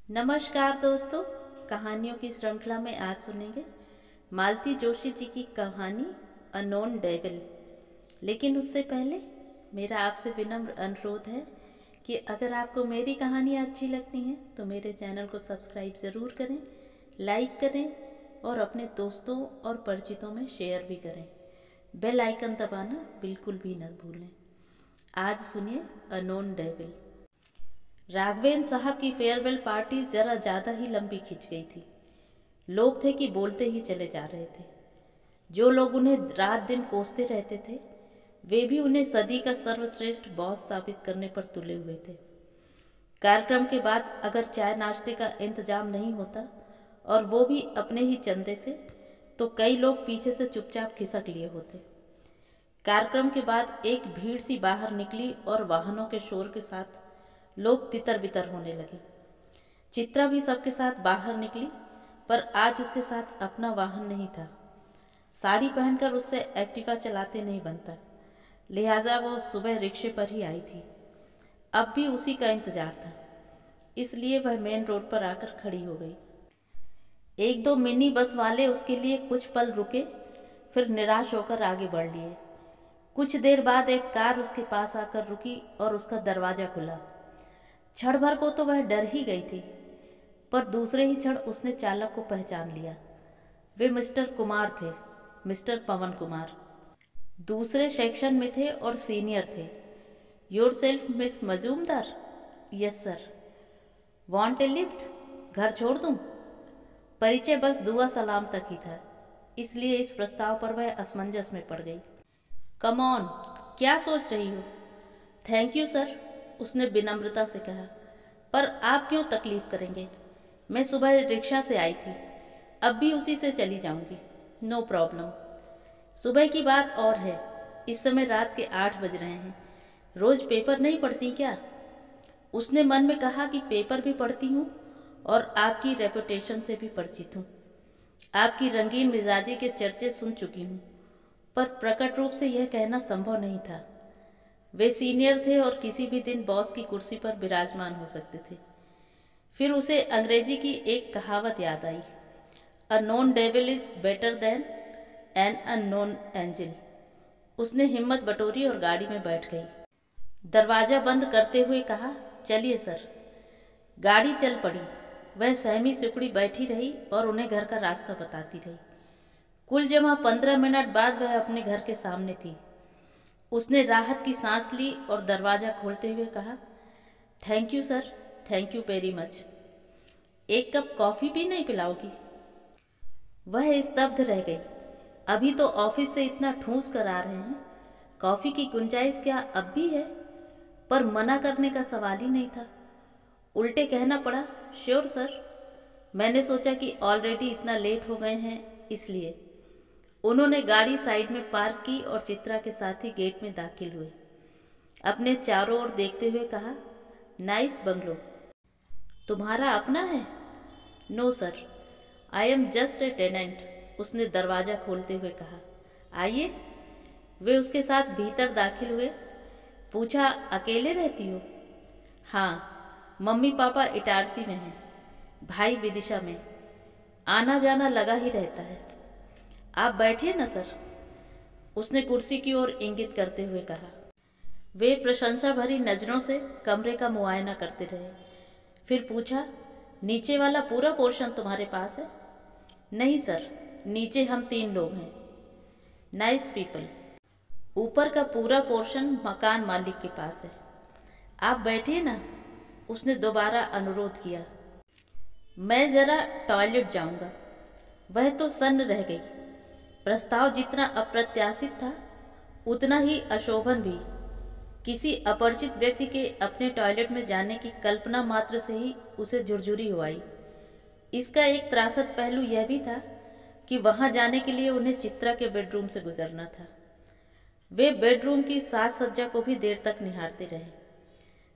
नमस्कार दोस्तों, कहानियों की श्रृंखला में आज सुनेंगे मालती जोशी जी की कहानी अ नोन डेविल। लेकिन उससे पहले मेरा आपसे विनम्र अनुरोध है कि अगर आपको मेरी कहानियाँ अच्छी लगती हैं तो मेरे चैनल को सब्सक्राइब ज़रूर करें, लाइक करें और अपने दोस्तों और परिचितों में शेयर भी करें। बेल आइकन दबाना बिल्कुल भी न भूलें। आज सुनिए अ नोन डेविल। राघवेंद्र साहब की फेयरवेल पार्टी जरा ज़्यादा ही लंबी खिंच गई थी। लोग थे कि बोलते ही चले जा रहे थे। जो लोग उन्हें रात दिन कोसते रहते थे वे भी उन्हें सदी का सर्वश्रेष्ठ बॉस साबित करने पर तुले हुए थे। कार्यक्रम के बाद अगर चाय नाश्ते का इंतजाम नहीं होता और वो भी अपने ही चंदे से, तो कई लोग पीछे से चुपचाप खिसक लिए होते। कार्यक्रम के बाद एक भीड़ सी बाहर निकली और वाहनों के शोर के साथ लोग तितर बितर होने लगे। चित्रा भी सबके साथ बाहर निकली, पर आज उसके साथ अपना वाहन नहीं था। साड़ी पहनकर उससे एक्टिवा चलाते नहीं बनता, लिहाजा वो सुबह रिक्शे पर ही आई थी। अब भी उसी का इंतजार था, इसलिए वह मेन रोड पर आकर खड़ी हो गई। एक दो मिनी बस वाले उसके लिए कुछ पल रुके, फिर निराश होकर आगे बढ़ लिए। कुछ देर बाद एक कार उसके पास आकर रुकी और उसका दरवाज़ा खुला। क्षण भर को तो वह डर ही गई थी, पर दूसरे ही क्षण उसने चालक को पहचान लिया। वे मिस्टर कुमार थे, मिस्टर पवन कुमार। दूसरे सेक्शन में थे और सीनियर थे। Yourself miss Majumdar? Yes sir. Want a lift? घर छोड़ दूं? परिचय बस दुआ सलाम तक ही था, इसलिए इस प्रस्ताव पर वह असमंजस में पड़ गई। कम ऑन, क्या सोच रही हो? थैंक यू सर, उसने विनम्रता से कहा, पर आप क्यों तकलीफ करेंगे? मैं सुबह रिक्शा से आई थी, अब भी उसी से चली जाऊंगी। No problem. सुबह की बात और है, इस समय रात के 8 बज रहे हैं। रोज पेपर नहीं पढ़ती क्या? उसने मन में कहा कि पेपर भी पढ़ती हूँ और आपकी रेपुटेशन से भी परिचित हूँ। आपकी रंगीन मिजाजी के चर्चे सुन चुकी हूँ, पर प्रकट रूप से यह कहना संभव नहीं था। वे सीनियर थे और किसी भी दिन बॉस की कुर्सी पर विराजमान हो सकते थे। फिर उसे अंग्रेजी की एक कहावत याद आई, a known devil is better than an unknown angel. उसने हिम्मत बटोरी और गाड़ी में बैठ गई। दरवाज़ा बंद करते हुए कहा, चलिए सर। गाड़ी चल पड़ी। वह सहमी सिकुड़ी बैठी रही और उन्हें घर का रास्ता बताती रही। कुल जमा 15 मिनट बाद वह अपने घर के सामने थी। उसने राहत की सांस ली और दरवाज़ा खोलते हुए कहा, thank you sir, thank you very much. एक कप कॉफ़ी भी नहीं पिलाओगी? वह स्तब्ध रह गई। अभी तो ऑफिस से इतना ठूंस कर आ रहे हैं, कॉफ़ी की गुंजाइश क्या अब भी है? पर मना करने का सवाल ही नहीं था। उल्टे कहना पड़ा, श्योर सर। मैंने सोचा कि ऑलरेडी इतना लेट हो गए हैं, इसलिए। उन्होंने गाड़ी साइड में पार्क की और चित्रा के साथ ही गेट में दाखिल हुए। अपने चारों ओर देखते हुए कहा, नाइस बंगलो। तुम्हारा अपना है? No sir, I am just a tenant, उसने दरवाज़ा खोलते हुए कहा। आइए। वे उसके साथ भीतर दाखिल हुए। पूछा, अकेले रहती हो? हाँ, मम्मी पापा इटारसी में हैं, भाई विदिशा में। आना जाना लगा ही रहता है। आप बैठिए ना सर, उसने कुर्सी की ओर इंगित करते हुए कहा। वे प्रशंसा भरी नज़रों से कमरे का मुआयना करते रहे। फिर पूछा, नीचे वाला पूरा पोर्शन तुम्हारे पास है? नहीं सर, नीचे हम 3 लोग हैं। Nice people. ऊपर का पूरा पोर्शन मकान मालिक के पास है। आप बैठिए ना, उसने दोबारा अनुरोध किया। मैं ज़रा टॉयलेट जाऊंगा। वह तो सन्न रह गई। प्रस्ताव जितना अप्रत्याशित था उतना ही अशोभन भी। किसी अपरिचित व्यक्ति के अपने टॉयलेट में जाने की कल्पना मात्र से ही उसे झुरझुरी हो आई। इसका एक त्रासद पहलू यह भी था कि वहां जाने के लिए उन्हें चित्रा के बेडरूम से गुजरना था। वे बेडरूम की साज सज्जा को भी देर तक निहारते रहे।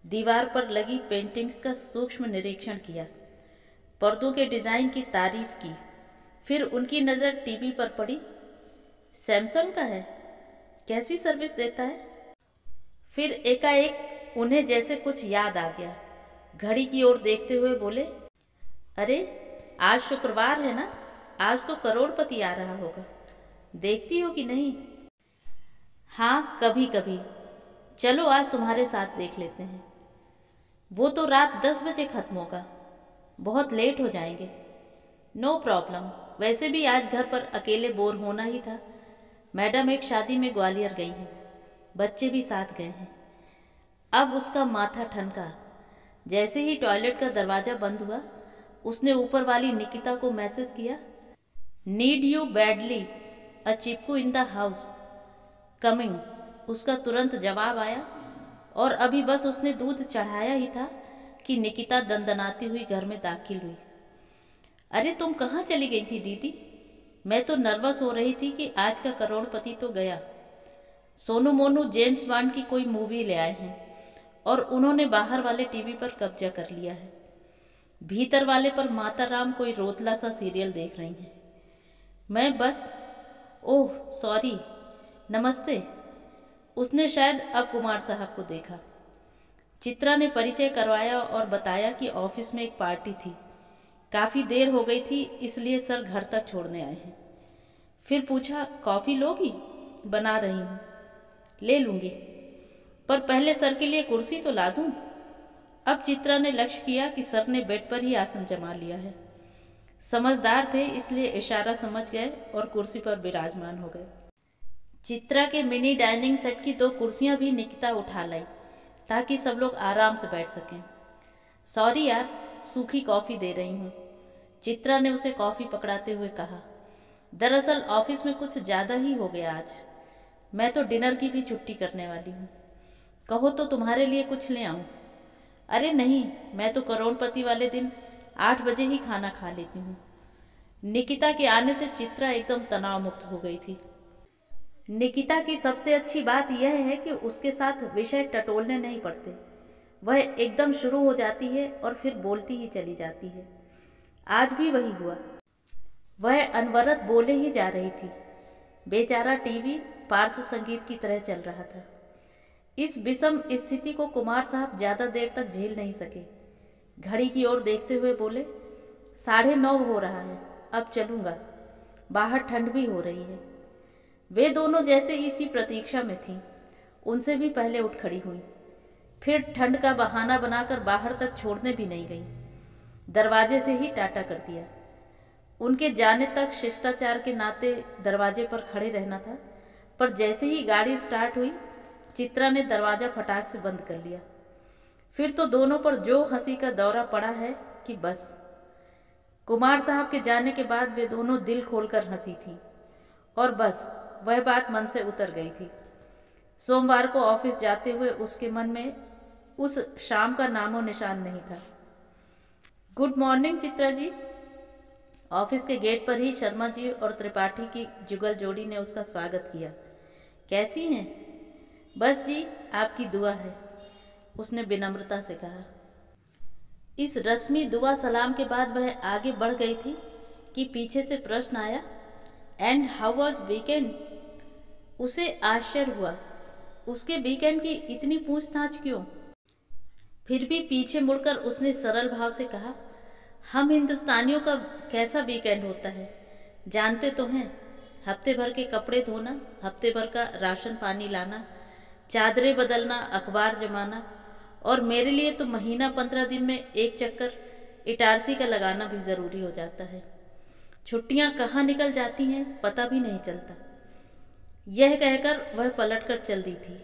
दीवार पर लगी पेंटिंग्स का सूक्ष्म निरीक्षण किया, पर्दों के डिज़ाइन की तारीफ की। फिर उनकी नज़र टीवी पर पड़ी। सैमसंग का है, कैसी सर्विस देता है? फिर एकाएक उन्हें जैसे कुछ याद आ गया। घड़ी की ओर देखते हुए बोले, अरे आज शुक्रवार है ना, आज तो करोड़पति आ रहा होगा, देखती हो कि नहीं? हाँ कभी कभी। चलो आज तुम्हारे साथ देख लेते हैं। वो तो रात 10 बजे खत्म होगा, बहुत लेट हो जाएंगे। नो प्रॉब्लम, वैसे भी आज घर पर अकेले बोर होना ही था। मैडम एक शादी में ग्वालियर गई हैं, बच्चे भी साथ गए हैं। अब उसका माथा ठनका। जैसे ही टॉयलेट का दरवाज़ा बंद हुआ, उसने ऊपर वाली निकिता को मैसेज किया, नीड यू बैडली, अ चिपकू इन द हाउस कमिंग। उसका तुरंत जवाब आया और अभी बस उसने दूध चढ़ाया ही था कि निकिता दंदनाती हुई घर में दाखिल हुई। अरे तुम कहाँ चली गई थी दीदी? मैं तो नर्वस हो रही थी कि आज का करोड़पति तो गया। सोनू मोनू जेम्स बॉन्ड की कोई मूवी ले आए हैं और उन्होंने बाहर वाले टीवी पर कब्जा कर लिया है। भीतर वाले पर माता राम कोई रोतला सा सीरियल देख रही हैं। मैं बस, ओह सॉरी, नमस्ते। उसने शायद अब कुमार साहब को देखा। चित्रा ने परिचय करवाया और बताया कि ऑफिस में एक पार्टी थी, काफ़ी देर हो गई थी इसलिए सर घर तक छोड़ने आए हैं। फिर पूछा, कॉफ़ी लोगी? बना रही हूँ। ले लूँगी, पर पहले सर के लिए कुर्सी तो ला दूँ। अब चित्रा ने लक्ष्य किया कि सर ने बेड पर ही आसन जमा लिया है। समझदार थे इसलिए इशारा समझ गए और कुर्सी पर विराजमान हो गए। चित्रा के मिनी डाइनिंग सेट की 2 कुर्सियां भी निकिता उठा लाई ताकि सब लोग आराम से बैठ सकें। सॉरी यार, सूखी कॉफ़ी दे रही हूँ, चित्रा ने उसे कॉफ़ी पकड़ाते हुए कहा। दरअसल ऑफिस में कुछ ज़्यादा ही हो गया आज। मैं तो डिनर की भी छुट्टी करने वाली हूँ। कहो तो तुम्हारे लिए कुछ ले आऊँ? अरे नहीं, मैं तो करोड़पति वाले दिन 8 बजे ही खाना खा लेती हूँ। निकिता के आने से चित्रा एकदम तनाव मुक्त हो गई थी। निकिता की सबसे अच्छी बात यह है कि उसके साथ विषय टटोलने नहीं पड़ते। वह एकदम शुरू हो जाती है और फिर बोलती ही चली जाती है। आज भी वही हुआ। वह अनवरत बोले ही जा रही थी। बेचारा टीवी पार्श्व संगीत की तरह चल रहा था। इस विषम स्थिति को कुमार साहब ज़्यादा देर तक झेल नहीं सके। घड़ी की ओर देखते हुए बोले, 9:30 हो रहा है, अब चलूँगा, बाहर ठंड भी हो रही है। वे दोनों जैसे इसी प्रतीक्षा में थीं, उनसे भी पहले उठ खड़ी हुई। फिर ठंड का बहाना बनाकर बाहर तक छोड़ने भी नहीं गई, दरवाजे से ही टाटा कर दिया। उनके जाने तक शिष्टाचार के नाते दरवाजे पर खड़े रहना था, पर जैसे ही गाड़ी स्टार्ट हुई, चित्रा ने दरवाज़ा फटाक से बंद कर लिया। फिर तो दोनों पर जो हंसी का दौरा पड़ा है कि बस। कुमार साहब के जाने के बाद वे दोनों दिल खोलकर हंसी थीं और बस वह बात मन से उतर गई थी। सोमवार को ऑफिस जाते हुए उसके मन में उस शाम का नामो निशान नहीं था। Good morning Chitra ji. Office के गेट पर ही शर्मा जी और त्रिपाठी की जुगल जोड़ी ने उसका स्वागत किया। कैसी हैं? बस जी, आपकी दुआ है, उसने विनम्रता से कहा। इस रस्मी दुआ सलाम के बाद वह आगे बढ़ गई थी कि पीछे से प्रश्न आया, एंड हाउ वॉज वीकेंड? उसे आश्चर्य हुआ, उसके वीकेंड की इतनी पूछताछ क्यों? फिर भी पीछे मुड़कर उसने सरल भाव से कहा, हम हिंदुस्तानियों का कैसा वीकेंड होता है जानते तो हैं। हफ्ते भर के कपड़े धोना, हफ्ते भर का राशन पानी लाना, चादरें बदलना, अखबार जमाना, और मेरे लिए तो महीना 15 दिन में एक चक्कर इटारसी का लगाना भी ज़रूरी हो जाता है। छुट्टियां कहाँ निकल जाती हैं पता भी नहीं चलता। यह कहकर वह पलटकर चल दी थी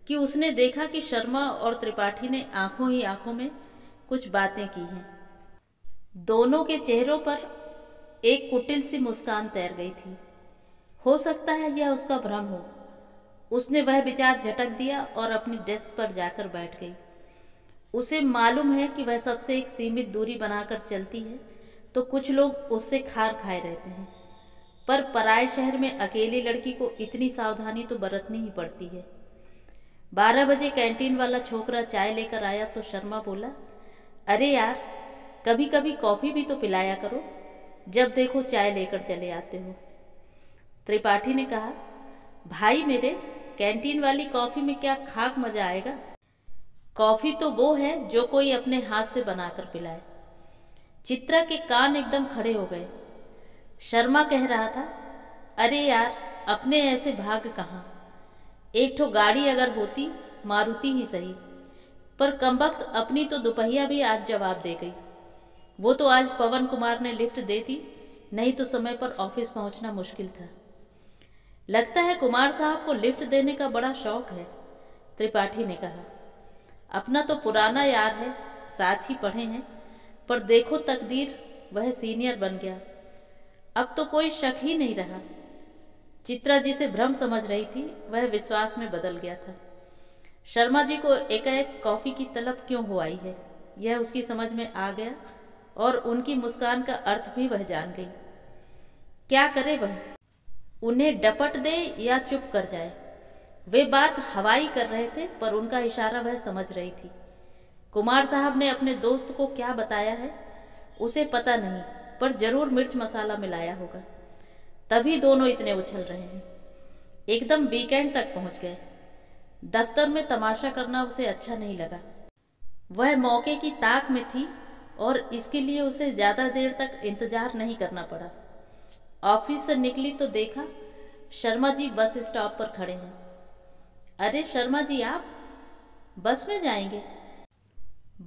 कि उसने देखा कि शर्मा और त्रिपाठी ने आंखों ही आंखों में कुछ बातें की हैं। दोनों के चेहरों पर एक कुटिल सी मुस्कान तैर गई थी। हो सकता है यह उसका भ्रम हो। उसने वह विचार झटक दिया और अपनी डेस्क पर जाकर बैठ गई। उसे मालूम है कि वह सबसे एक सीमित दूरी बनाकर चलती है तो कुछ लोग उससे खार खाए रहते हैं, पर पराए शहर में अकेली लड़की को इतनी सावधानी तो बरतनी ही पड़ती है। 12 बजे कैंटीन वाला छोकरा चाय लेकर आया तो शर्मा बोला, अरे यार, कभी कभी कॉफ़ी भी तो पिलाया करो, जब देखो चाय लेकर चले आते हो। त्रिपाठी ने कहा, भाई मेरे, कैंटीन वाली कॉफ़ी में क्या खाक मज़ा आएगा। कॉफ़ी तो वो है जो कोई अपने हाथ से बनाकर पिलाए। चित्रा के कान एकदम खड़े हो गए। शर्मा कह रहा था, अरे यार, अपने ऐसे भाग कहाँ। एक ठो गाड़ी अगर होती, मारुति ही सही, पर कमबख्त अपनी तो दुपहिया भी आज जवाब दे गई। वो तो आज पवन कुमार ने लिफ्ट दे दी, नहीं तो समय पर ऑफिस पहुंचना मुश्किल था। लगता है कुमार साहब को लिफ्ट देने का बड़ा शौक है, त्रिपाठी ने कहा। अपना तो पुराना यार है, साथ ही पढ़े हैं, पर देखो तकदीर, वह सीनियर बन गया। अब तो कोई शक ही नहीं रहा। चित्रा जिसे भ्रम समझ रही थी, वह विश्वास में बदल गया था। शर्मा जी को एकाएक कॉफ़ी की तलब क्यों हो आई है, यह उसकी समझ में आ गया और उनकी मुस्कान का अर्थ भी वह जान गई। क्या करे वह, उन्हें डपट दे या चुप कर जाए। वे बात हवाई कर रहे थे, पर उनका इशारा वह समझ रही थी। कुमार साहब ने अपने दोस्त को क्या बताया है उसे पता नहीं, पर जरूर मिर्च मसाला मिलाया होगा, तभी दोनों इतने उछल रहे हैं। एकदम वीकेंड तक पहुंच गए। दफ्तर में तमाशा करना उसे अच्छा नहीं लगा। वह मौके की ताक में थी और इसके लिए उसे ज़्यादा देर तक इंतजार नहीं करना पड़ा। ऑफिस से निकली तो देखा शर्मा जी बस स्टॉप पर खड़े हैं। अरे शर्मा जी, आप बस में जाएंगे?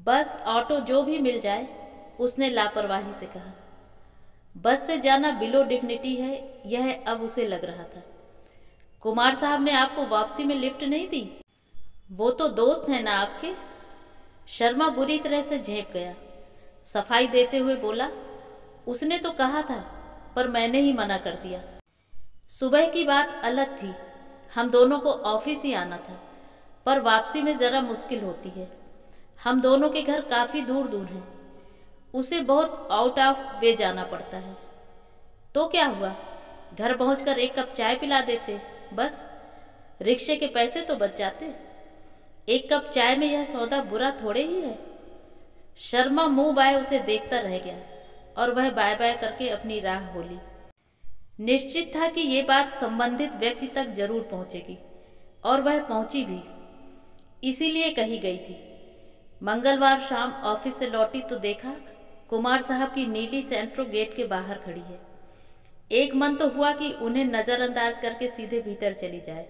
बस ऑटो जो भी मिल जाए, उसने लापरवाही से कहा। बस से जाना बिलो डिग्निटी है, यह अब उसे लग रहा था। कुमार साहब ने आपको वापसी में लिफ्ट नहीं दी? वो तो दोस्त हैं ना आपके। शर्मा बुरी तरह से झेप गया। सफाई देते हुए बोला, उसने तो कहा था, पर मैंने ही मना कर दिया। सुबह की बात अलग थी, हम दोनों को ऑफिस ही आना था, पर वापसी में ज़रा मुश्किल होती है। हम दोनों के घर काफ़ी दूर दूर हैं, उसे बहुत आउट ऑफ वे जाना पड़ता है। तो क्या हुआ, घर पहुंचकर एक कप चाय पिला देते, बस रिक्शे के पैसे तो बच जाते। एक कप चाय में यह सौदा बुरा थोड़े ही है। शर्मा मुंह बाय उसे देखता रह गया और वह बाय बाय करके अपनी राह बोली। निश्चित था कि ये बात संबंधित व्यक्ति तक जरूर पहुंचेगी, और वह पहुंची भी, इसीलिए कही गई थी। मंगलवार शाम ऑफिस से लौटी तो देखा कुमार साहब की नीली सेंट्रो गेट के बाहर खड़ी है। एक मन तो हुआ कि उन्हें नज़रअंदाज करके सीधे भीतर चली जाए,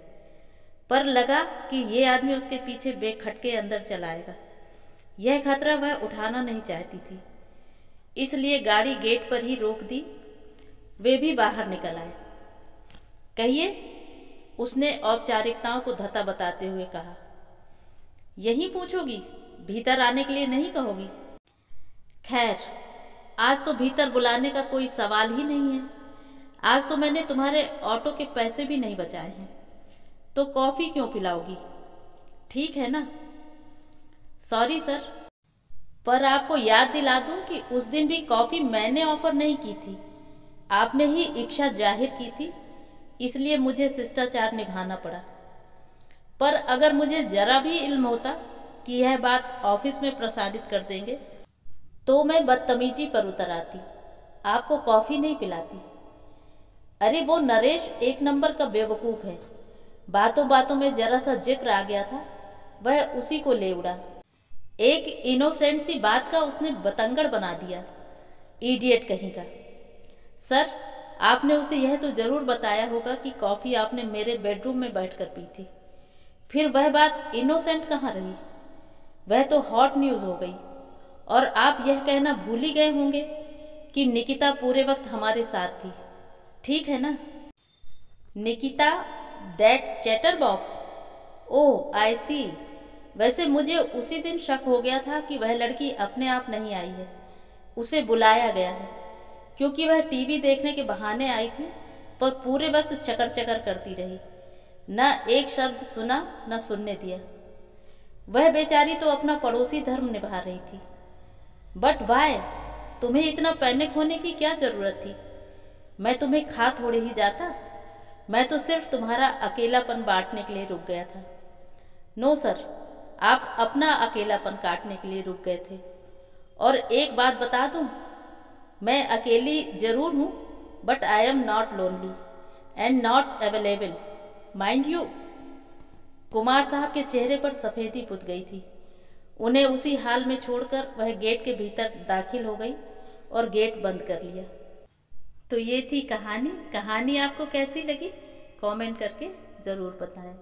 पर लगा कि ये आदमी उसके पीछे बेखटके अंदर चलाएगा। यह खतरा वह उठाना नहीं चाहती थी, इसलिए गाड़ी गेट पर ही रोक दी। वे भी बाहर निकल आए। कहिए, उसने औपचारिकताओं को धता बताते हुए कहा। यहीं पूछोगी, भीतर आने के लिए नहीं कहोगी? खैर, आज तो भीतर बुलाने का कोई सवाल ही नहीं है। आज तो मैंने तुम्हारे ऑटो के पैसे भी नहीं बचाए हैं, तो कॉफ़ी क्यों पिलाओगी? ठीक है ना? सॉरी सर, पर आपको याद दिला दूं कि उस दिन भी कॉफ़ी मैंने ऑफर नहीं की थी, आपने ही इच्छा जाहिर की थी, इसलिए मुझे शिष्टाचार निभाना पड़ा। पर अगर मुझे जरा भी इल्म होता कि यह बात ऑफिस में प्रसारित कर देंगे, तो मैं बदतमीजी पर उतर आती, आपको कॉफ़ी नहीं पिलाती। अरे वो नरेश एक नंबर का बेवकूफ़ है, बातों बातों में जरा सा जिक्र आ गया था, वह उसी को ले उड़ा। एक इनोसेंट सी बात का उसने बतंगड़ बना दिया, इडियट कहीं का। सर, आपने उसे यह तो ज़रूर बताया होगा कि कॉफ़ी आपने मेरे बेडरूम में बैठकर पी थी। फिर वह बात इनोसेंट कहाँ रही, वह तो हॉट न्यूज़ हो गई। और आप यह कहना भूल ही गए होंगे कि निकिता पूरे वक्त हमारे साथ थी, ठीक है ना? Nikita, that chatterbox? Oh, I see. वैसे मुझे उसी दिन शक हो गया था कि वह लड़की अपने आप नहीं आई है, उसे बुलाया गया है, क्योंकि वह टीवी देखने के बहाने आई थी, पर पूरे वक्त चकर चकर करती रही, न एक शब्द सुना न सुनने दिया। वह बेचारी तो अपना पड़ोसी धर्म निभा रही थी। बट वाई, तुम्हें इतना पैनिक होने की क्या ज़रूरत थी? मैं तुम्हें खा थोड़े ही जाता, मैं तो सिर्फ तुम्हारा अकेलापन बांटने के लिए रुक गया था। नो सर, आप अपना अकेलापन काटने के लिए रुक गए थे। और एक बात बता दूं, मैं अकेली जरूर हूं, but I am not lonely and not available, mind you. Kumar साहब के चेहरे पर सफ़ेदी पुत गई थी। उन्हें उसी हाल में छोड़कर वह गेट के भीतर दाखिल हो गई और गेट बंद कर लिया। तो ये थी कहानी। कहानी आपको कैसी लगी कमेंट करके ज़रूर बताएं।